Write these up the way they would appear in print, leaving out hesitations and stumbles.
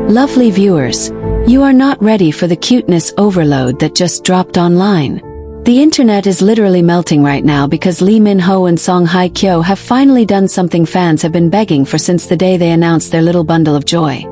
Lovely viewers, you are not ready for the cuteness overload that just dropped online. The internet is literally melting right now because Lee Min-ho and Hye Kyo have finally done something fans have been begging for since the day they announced their little bundle of joy.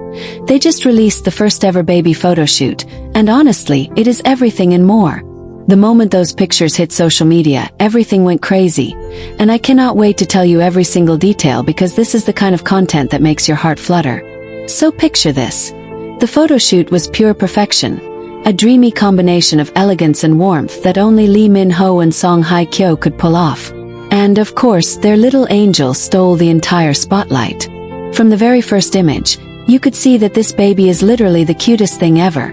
They just released the first ever baby photo shoot, and honestly, it is everything and more. The moment those pictures hit social media, everything went crazy, and I cannot wait to tell you every single detail because this is the kind of content that makes your heart flutter. So picture this. The photo shoot was pure perfection, a dreamy combination of elegance and warmth that only Lee Min-ho and Hye Kyo could pull off. And of course, their little angel stole the entire spotlight. From the very first image, you could see that this baby is literally the cutest thing ever.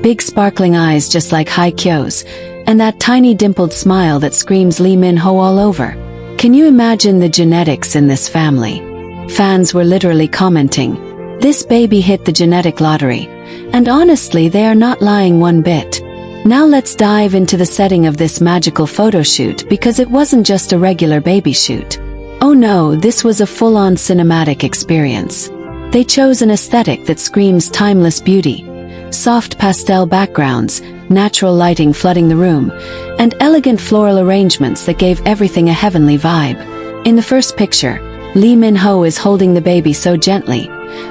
Big sparkling eyes just like Hye Kyo's, and that tiny dimpled smile that screams Lee Min-ho all over. Can you imagine the genetics in this family? Fans were literally commenting, "This baby hit the genetic lottery." And honestly, they are not lying one bit. Now let's dive into the setting of this magical photo shoot because it wasn't just a regular baby shoot. Oh no, this was a full-on cinematic experience. They chose an aesthetic that screams timeless beauty. Soft pastel backgrounds, natural lighting flooding the room, and elegant floral arrangements that gave everything a heavenly vibe. In the first picture, Lee Min-ho is holding the baby so gently,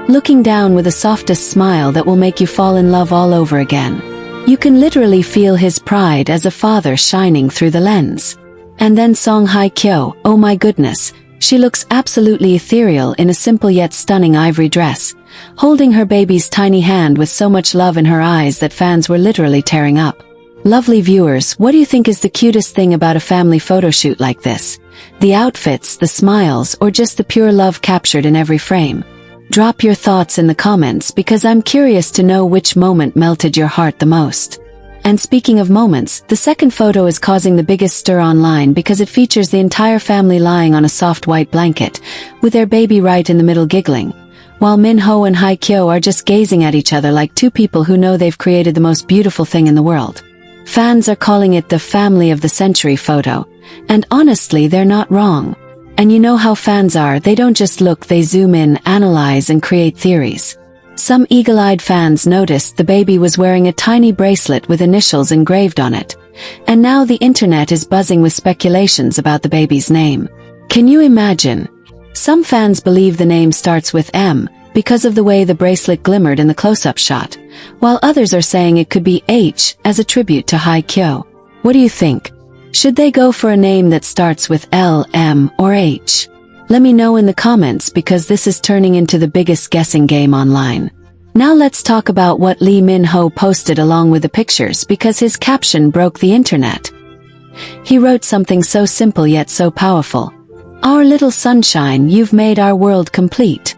looking down with the softest smile that will make you fall in love all over again. You can literally feel his pride as a father shining through the lens. And then Hye Kyo, oh my goodness, she looks absolutely ethereal in a simple yet stunning ivory dress, holding her baby's tiny hand with so much love in her eyes that fans were literally tearing up. Lovely viewers, what do you think is the cutest thing about a family photo shoot like this? The outfits, the smiles, or just the pure love captured in every frame? Drop your thoughts in the comments because I'm curious to know which moment melted your heart the most. And speaking of moments, the second photo is causing the biggest stir online because it features the entire family lying on a soft white blanket, with their baby right in the middle giggling, while Min-ho and Hye Kyo are just gazing at each other like two people who know they've created the most beautiful thing in the world. Fans are calling it the family of the century photo, and honestly, they're not wrong. And you know how fans are, they don't just look, they zoom in, analyze, and create theories. Some eagle-eyed fans noticed the baby was wearing a tiny bracelet with initials engraved on it. And now the internet is buzzing with speculations about the baby's name. Can you imagine? Some fans believe the name starts with M, because of the way the bracelet glimmered in the close-up shot, while others are saying it could be H, as a tribute to Hye Kyo. What do you think? Should they go for a name that starts with L, M, or H? Let me know in the comments because this is turning into the biggest guessing game online. Now let's talk about what Lee Min-ho posted along with the pictures because his caption broke the internet. He wrote something so simple yet so powerful. "Our little sunshine, you've made our world complete."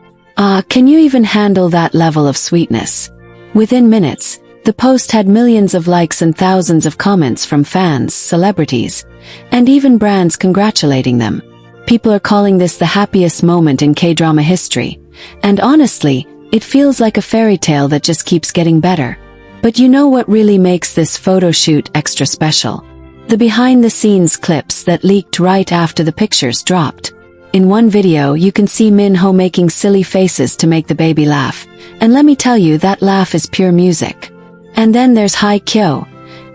Can you even handle that level of sweetness? Within minutes, the post had millions of likes and thousands of comments from fans, celebrities, and even brands congratulating them. People are calling this the happiest moment in K-drama history, and honestly, it feels like a fairy tale that just keeps getting better. But you know what really makes this photo shoot extra special? The behind-the-scenes clips that leaked right after the pictures dropped. In one video, you can see Min-ho making silly faces to make the baby laugh, and let me tell you, that laugh is pure music. And then there's Hye Kyo,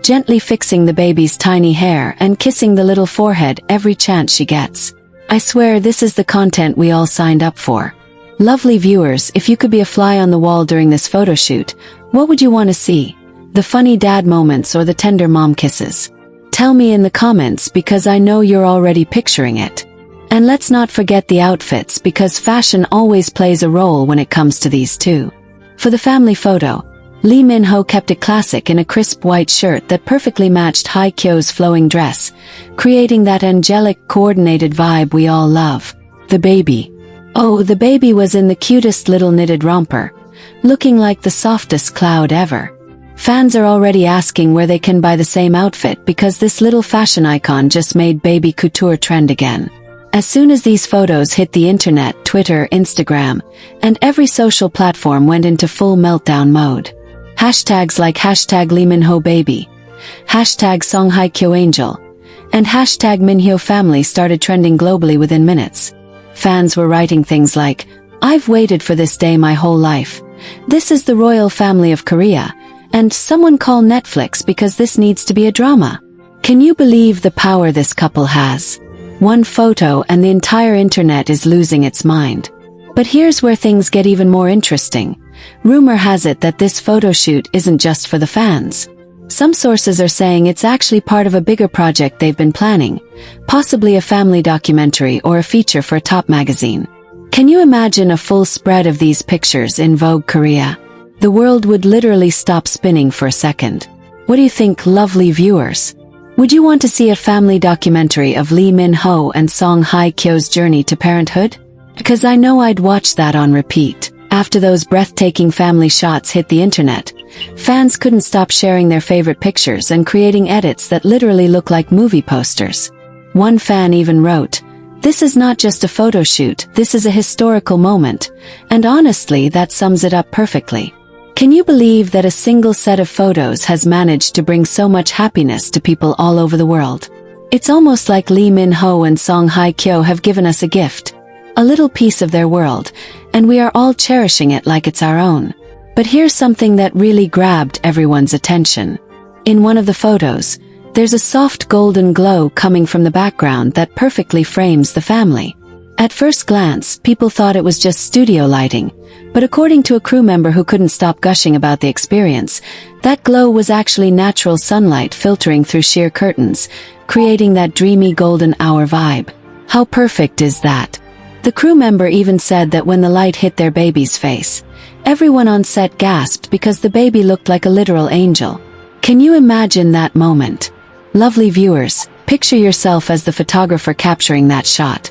gently fixing the baby's tiny hair and kissing the little forehead every chance she gets. I swear this is the content we all signed up for. Lovely viewers, if you could be a fly on the wall during this photo shoot, what would you want to see? The funny dad moments or the tender mom kisses? Tell me in the comments because I know you're already picturing it. And let's not forget the outfits because fashion always plays a role when it comes to these two. For the family photo, Lee Min-ho kept it classic in a crisp white shirt that perfectly matched Hye Kyo's flowing dress, creating that angelic, coordinated vibe we all love. The baby. Oh, the baby was in the cutest little knitted romper, looking like the softest cloud ever. Fans are already asking where they can buy the same outfit because this little fashion icon just made baby couture trend again. As soon as these photos hit the internet, Twitter, Instagram, and every social platform went into full meltdown mode. Hashtags like hashtag Lee Min-ho baby, hashtag Hye Kyo angel, and hashtag Min-ho family started trending globally within minutes. Fans were writing things like, "I've waited for this day my whole life," This is the royal family of Korea, and someone call Netflix because this needs to be a drama. Can you believe the power this couple has? One photo and the entire internet is losing its mind. But here's where things get even more interesting. Rumor has it that this photo shoot isn't just for the fans. Some sources are saying it's actually part of a bigger project they've been planning, possibly a family documentary or a feature for a top magazine. Can you imagine a full spread of these pictures in Vogue Korea? The world would literally stop spinning for a second. What do you think, lovely viewers? Would you want to see a family documentary of Lee Min-ho and Song Hye Kyo's journey to parenthood? Because I know I'd watch that on repeat. After those breathtaking family shots hit the internet, fans couldn't stop sharing their favorite pictures and creating edits that literally look like movie posters. One fan even wrote, "This is not just a photo shoot, this is a historical moment," and honestly, that sums it up perfectly. Can you believe that a single set of photos has managed to bring so much happiness to people all over the world? It's almost like Lee Min-ho and Song Hye Kyo have given us a gift, a little piece of their world, and we are all cherishing it like it's our own. But here's something that really grabbed everyone's attention. In one of the photos, there's a soft golden glow coming from the background that perfectly frames the family. At first glance, people thought it was just studio lighting, but according to a crew member who couldn't stop gushing about the experience, that glow was actually natural sunlight filtering through sheer curtains, creating that dreamy golden hour vibe. How perfect is that? The crew member even said that when the light hit their baby's face, everyone on set gasped because the baby looked like a literal angel. Can you imagine that moment? Lovely viewers, picture yourself as the photographer capturing that shot.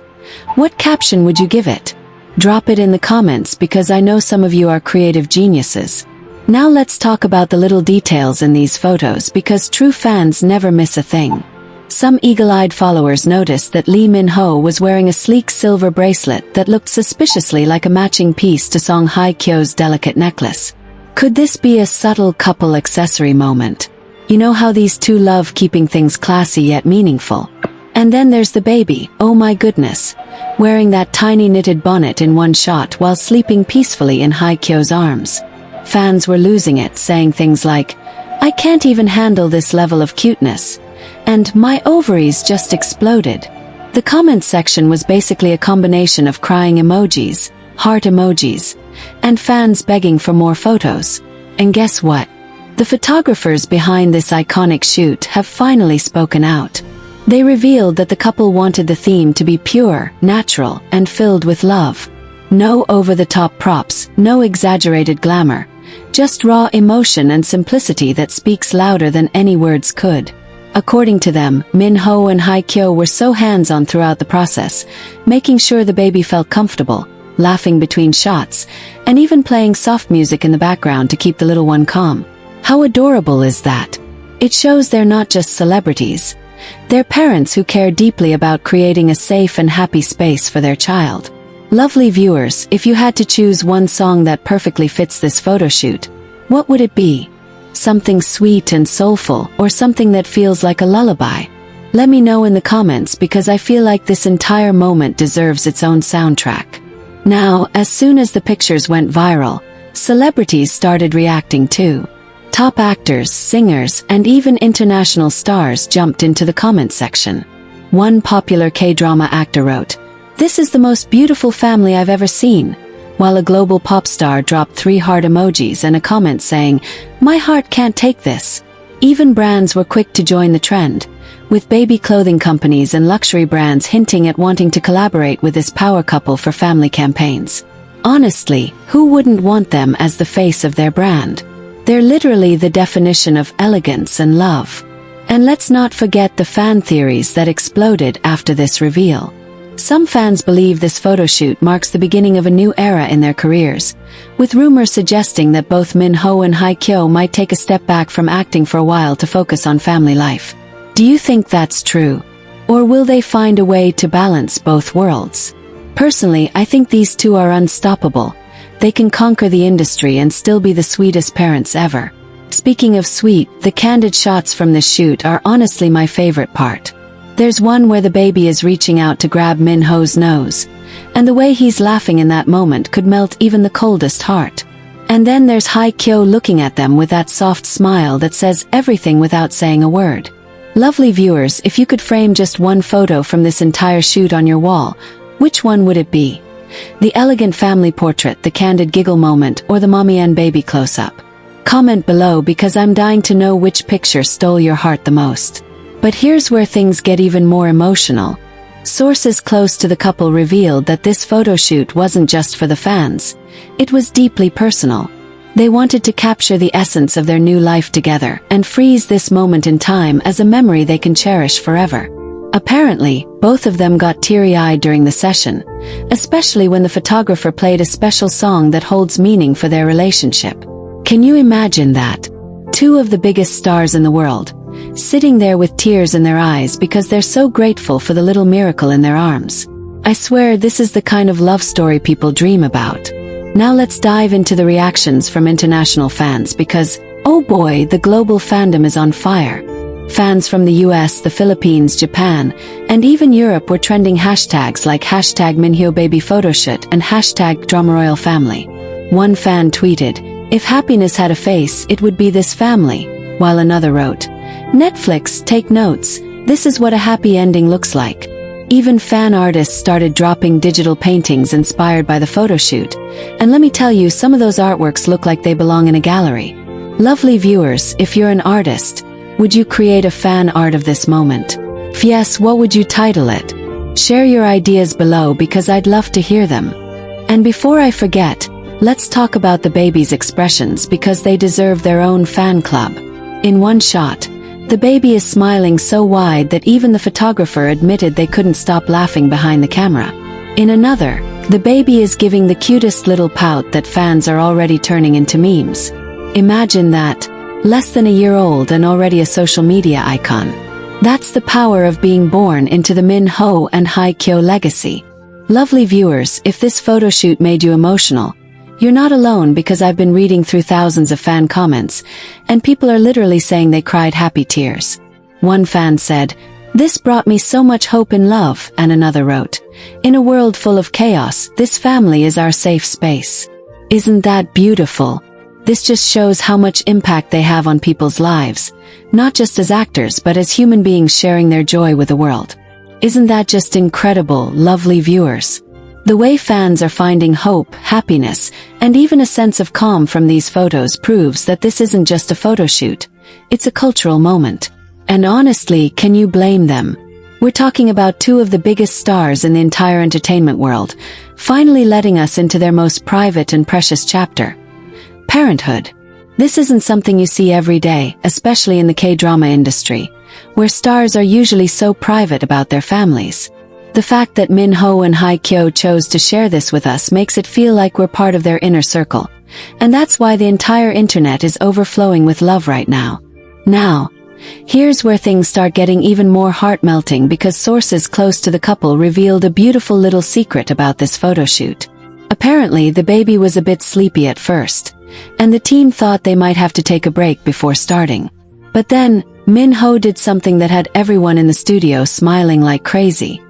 What caption would you give it? Drop it in the comments because I know some of you are creative geniuses. Now let's talk about the little details in these photos because true fans never miss a thing. Some eagle-eyed followers noticed that Lee Min-ho was wearing a sleek silver bracelet that looked suspiciously like a matching piece to Song Hye Kyo's delicate necklace. Could this be a subtle couple accessory moment? You know how these two love keeping things classy yet meaningful. And then there's the baby, oh my goodness, wearing that tiny knitted bonnet in one shot while sleeping peacefully in Hye Kyo's arms. Fans were losing it, saying things like, "I can't even handle this level of cuteness," and "My ovaries just exploded." The comment section was basically a combination of crying emojis, heart emojis, and fans begging for more photos. And guess what? The photographers behind this iconic shoot have finally spoken out. They revealed that the couple wanted the theme to be pure, natural, and filled with love. No over-the-top props, no exaggerated glamour, just raw emotion and simplicity that speaks louder than any words could. According to them, Min-ho and Hye Kyo were so hands-on throughout the process, making sure the baby felt comfortable, laughing between shots, and even playing soft music in the background to keep the little one calm. How adorable is that? It shows they're not just celebrities. They're parents who care deeply about creating a safe and happy space for their child. Lovely viewers, if you had to choose one song that perfectly fits this photo shoot, what would it be? Something sweet and soulful, or something that feels like a lullaby? Let me know in the comments because I feel like this entire moment deserves its own soundtrack. Now, as soon as the pictures went viral, celebrities started reacting too. Top actors, singers, and even international stars jumped into the comment section. One popular K-drama actor wrote, "This is the most beautiful family I've ever seen," while a global pop star dropped 3 heart emojis and a comment saying, "My heart can't take this." Even brands were quick to join the trend, with baby clothing companies and luxury brands hinting at wanting to collaborate with this power couple for family campaigns. Honestly, who wouldn't want them as the face of their brand? They're literally the definition of elegance and love. And let's not forget the fan theories that exploded after this reveal. Some fans believe this photoshoot marks the beginning of a new era in their careers, with rumors suggesting that both Min-ho and Hye Kyo might take a step back from acting for a while to focus on family life. Do you think that's true? Or will they find a way to balance both worlds? Personally, I think these two are unstoppable. They can conquer the industry and still be the sweetest parents ever. Speaking of sweet, the candid shots from this shoot are honestly my favorite part. There's one where the baby is reaching out to grab Min-ho's nose, and the way he's laughing in that moment could melt even the coldest heart. And then there's Hye Kyo looking at them with that soft smile that says everything without saying a word. Lovely viewers, if you could frame just one photo from this entire shoot on your wall, which one would it be? The elegant family portrait, the candid giggle moment, or the mommy and baby close-up? Comment below because I'm dying to know which picture stole your heart the most. But here's where things get even more emotional. Sources close to the couple revealed that this photo shoot wasn't just for the fans. It was deeply personal. They wanted to capture the essence of their new life together and freeze this moment in time as a memory they can cherish forever. Apparently, both of them got teary-eyed during the session, especially when the photographer played a special song that holds meaning for their relationship. Can you imagine that? Two of the biggest stars in the world, sitting there with tears in their eyes because they're so grateful for the little miracle in their arms. I swear this is the kind of love story people dream about. Now let's dive into the reactions from international fans because, oh boy, the global fandom is on fire. Fans from the US, the Philippines, Japan, and even Europe were trending hashtags like #MinHyoBabyPhotoshoot and #DramaRoyalFamily. One fan tweeted, "If happiness had a face, it would be this family," while another wrote, "Netflix, take notes, this is what a happy ending looks like." Even fan artists started dropping digital paintings inspired by the photoshoot, and let me tell you, some of those artworks look like they belong in a gallery. Lovely viewers, if you're an artist, would you create a fan art of this moment? If yes, what would you title it? Share your ideas below because I'd love to hear them. And before I forget, let's talk about the baby's expressions because they deserve their own fan club. In one shot, the baby is smiling so wide that even the photographer admitted they couldn't stop laughing behind the camera. In another, the baby is giving the cutest little pout that fans are already turning into memes. Imagine that, less than a year old and already a social media icon. That's the power of being born into the Min Ho and Hye Kyo legacy. Lovely viewers, if this photoshoot made you emotional, you're not alone because I've been reading through thousands of fan comments, and people are literally saying they cried happy tears. One fan said, "This brought me so much hope and love," and another wrote, "In a world full of chaos, this family is our safe space." Isn't that beautiful? This just shows how much impact they have on people's lives, not just as actors but as human beings sharing their joy with the world. Isn't that just incredible, lovely viewers? The way fans are finding hope, happiness, and even a sense of calm from these photos proves that this isn't just a photo shoot. It's a cultural moment. And honestly, can you blame them? We're talking about two of the biggest stars in the entire entertainment world, finally letting us into their most private and precious chapter. Parenthood. This isn't something you see every day, especially in the K-drama industry, where stars are usually so private about their families. The fact that Min Ho and Hye Kyo chose to share this with us makes it feel like we're part of their inner circle. And that's why the entire internet is overflowing with love right now. Now, here's where things start getting even more heart-melting because sources close to the couple revealed a beautiful little secret about this photoshoot. Apparently, the baby was a bit sleepy at first, and the team thought they might have to take a break before starting. But then, Min Ho did something that had everyone in the studio smiling like crazy.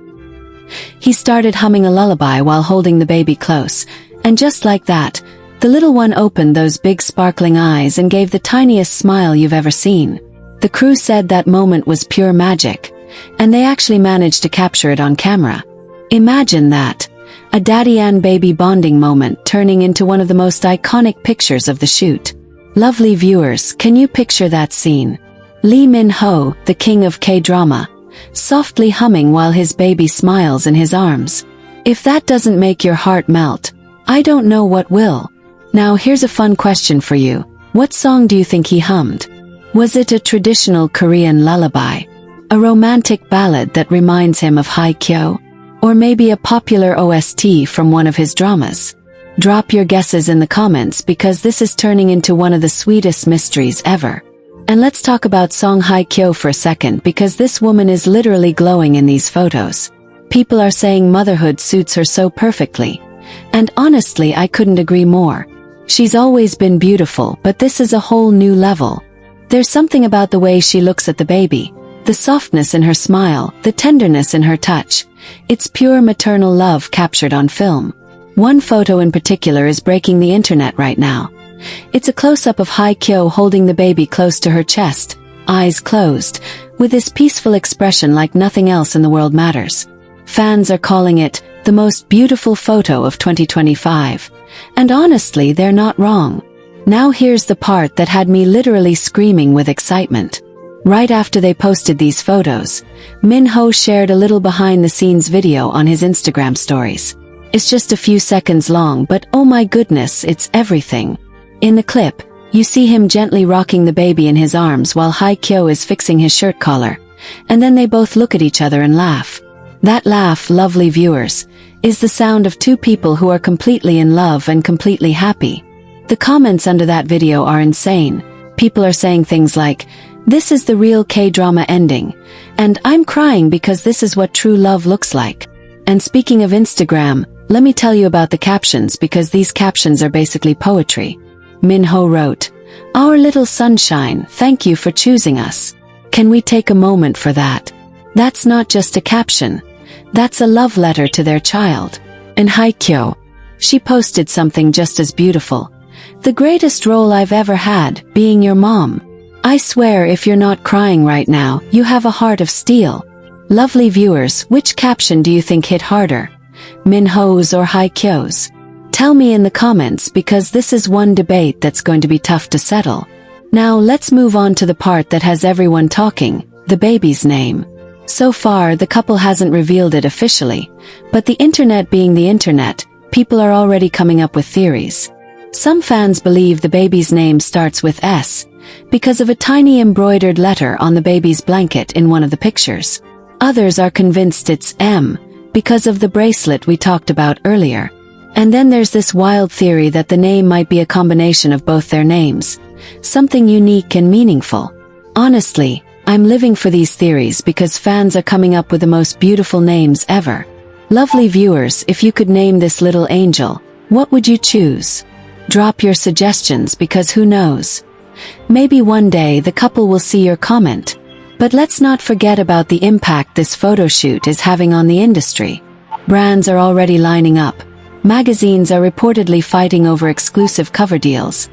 He started humming a lullaby while holding the baby close, and just like that, the little one opened those big sparkling eyes and gave the tiniest smile you've ever seen. The crew said that moment was pure magic, and they actually managed to capture it on camera. Imagine that, a daddy and baby bonding moment turning into one of the most iconic pictures of the shoot. Lovely viewers, can you picture that scene? Lee Min Ho, the king of K-drama, softly humming while his baby smiles in his arms. If that doesn't make your heart melt, I don't know what will. Now here's a fun question for you. What song do you think he hummed? Was it a traditional Korean lullaby? A romantic ballad that reminds him of Hye Kyo? Or maybe a popular OST from one of his dramas? Drop your guesses in the comments because this is turning into one of the sweetest mysteries ever. And let's talk about Song Hye Kyo for a second because this woman is literally glowing in these photos. People are saying motherhood suits her so perfectly. And honestly, I couldn't agree more. She's always been beautiful, but this is a whole new level. There's something about the way she looks at the baby, the softness in her smile, the tenderness in her touch. It's pure maternal love captured on film. One photo in particular is breaking the internet right now. It's a close-up of Hye Kyo holding the baby close to her chest, eyes closed, with this peaceful expression like nothing else in the world matters. Fans are calling it the most beautiful photo of 2025. And honestly, they're not wrong. Now here's the part that had me literally screaming with excitement. Right after they posted these photos, Min Ho shared a little behind-the-scenes video on his Instagram stories. It's just a few seconds long, but oh my goodness, it's everything. In the clip, you see him gently rocking the baby in his arms while Hye Kyo is fixing his shirt collar, and then they both look at each other and laugh. That laugh, lovely viewers, is the sound of two people who are completely in love and completely happy. The comments under that video are insane. People are saying things like, "This is the real K-drama ending," and "I'm crying because this is what true love looks like." And speaking of Instagram, let me tell you about the captions because these captions are basically poetry. Min Ho wrote, "Our little sunshine, thank you for choosing us." Can we take a moment for that? That's not just a caption. That's a love letter to their child. And Hye Kyo, she posted something just as beautiful. "The greatest role I've ever had, being your mom. I swear if you're not crying right now, you have a heart of steel." Lovely viewers, which caption do you think hit harder? Min Ho's or Hye Kyo's? Tell me in the comments because this is one debate that's going to be tough to settle. Now let's move on to the part that has everyone talking, the baby's name. So far, the couple hasn't revealed it officially, but the internet being the internet, people are already coming up with theories. Some fans believe the baby's name starts with S, because of a tiny embroidered letter on the baby's blanket in one of the pictures. Others are convinced it's M, because of the bracelet we talked about earlier. And then there's this wild theory that the name might be a combination of both their names, something unique and meaningful. Honestly, I'm living for these theories because fans are coming up with the most beautiful names ever. Lovely viewers, if you could name this little angel, what would you choose? Drop your suggestions because who knows? Maybe one day the couple will see your comment. But let's not forget about the impact this photo shoot is having on the industry. Brands are already lining up. Magazines are reportedly fighting over exclusive cover deals.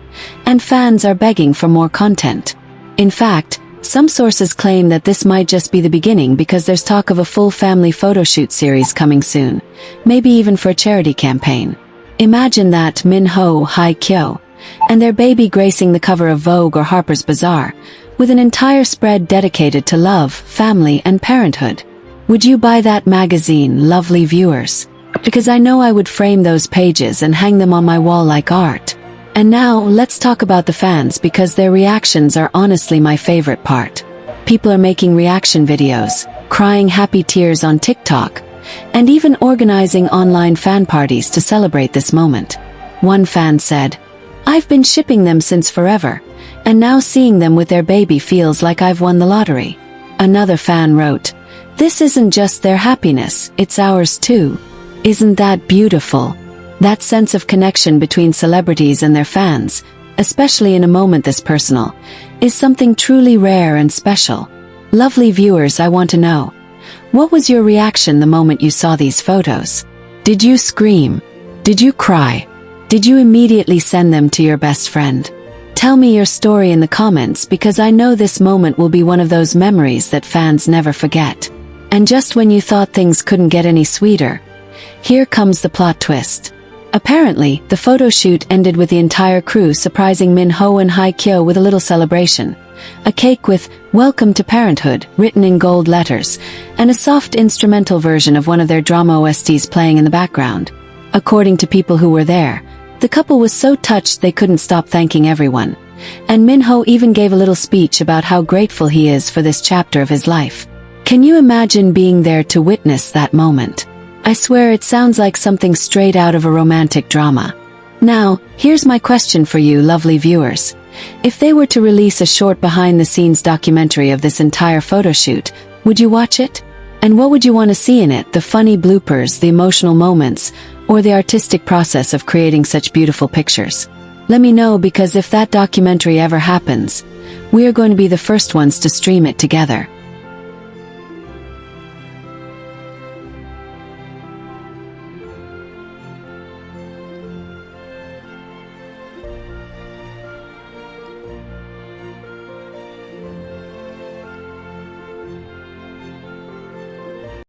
And fans are begging for more content. In fact, some sources claim that this might just be the beginning because there's talk of a full family photoshoot series coming soon, maybe even for a charity campaign. Imagine that, Min Ho, Hye Kyo, and their baby gracing the cover of Vogue or Harper's Bazaar, with an entire spread dedicated to love, family, and parenthood. Would you buy that magazine, lovely viewers? Because I know I would frame those pages and hang them on my wall like art. And now, let's talk about the fans because their reactions are honestly my favorite part. People are making reaction videos, crying happy tears on TikTok, and even organizing online fan parties to celebrate this moment. One fan said, "I've been shipping them since forever, and now seeing them with their baby feels like I've won the lottery." Another fan wrote, "This isn't just their happiness, it's ours too." Isn't that beautiful? That sense of connection between celebrities and their fans, especially in a moment this personal, is something truly rare and special. Lovely viewers, I want to know, what was your reaction the moment you saw these photos? Did you scream? Did you cry? Did you immediately send them to your best friend? Tell me your story in the comments because I know this moment will be one of those memories that fans never forget. And just when you thought things couldn't get any sweeter, here comes the plot twist. Apparently, the photo shoot ended with the entire crew surprising Min Ho and Hye Kyo with a little celebration. A cake with "Welcome to Parenthood" written in gold letters, and a soft instrumental version of one of their drama OSTs playing in the background. According to people who were there, the couple was so touched they couldn't stop thanking everyone. And Min Ho even gave a little speech about how grateful he is for this chapter of his life. Can you imagine being there to witness that moment? I swear it sounds like something straight out of a romantic drama. Now, here's my question for you, lovely viewers. If they were to release a short behind-the-scenes documentary of this entire photo shoot, would you watch it? And what would you want to see in it? The funny bloopers, the emotional moments, or the artistic process of creating such beautiful pictures? Let me know because if that documentary ever happens, we are going to be the first ones to stream it together.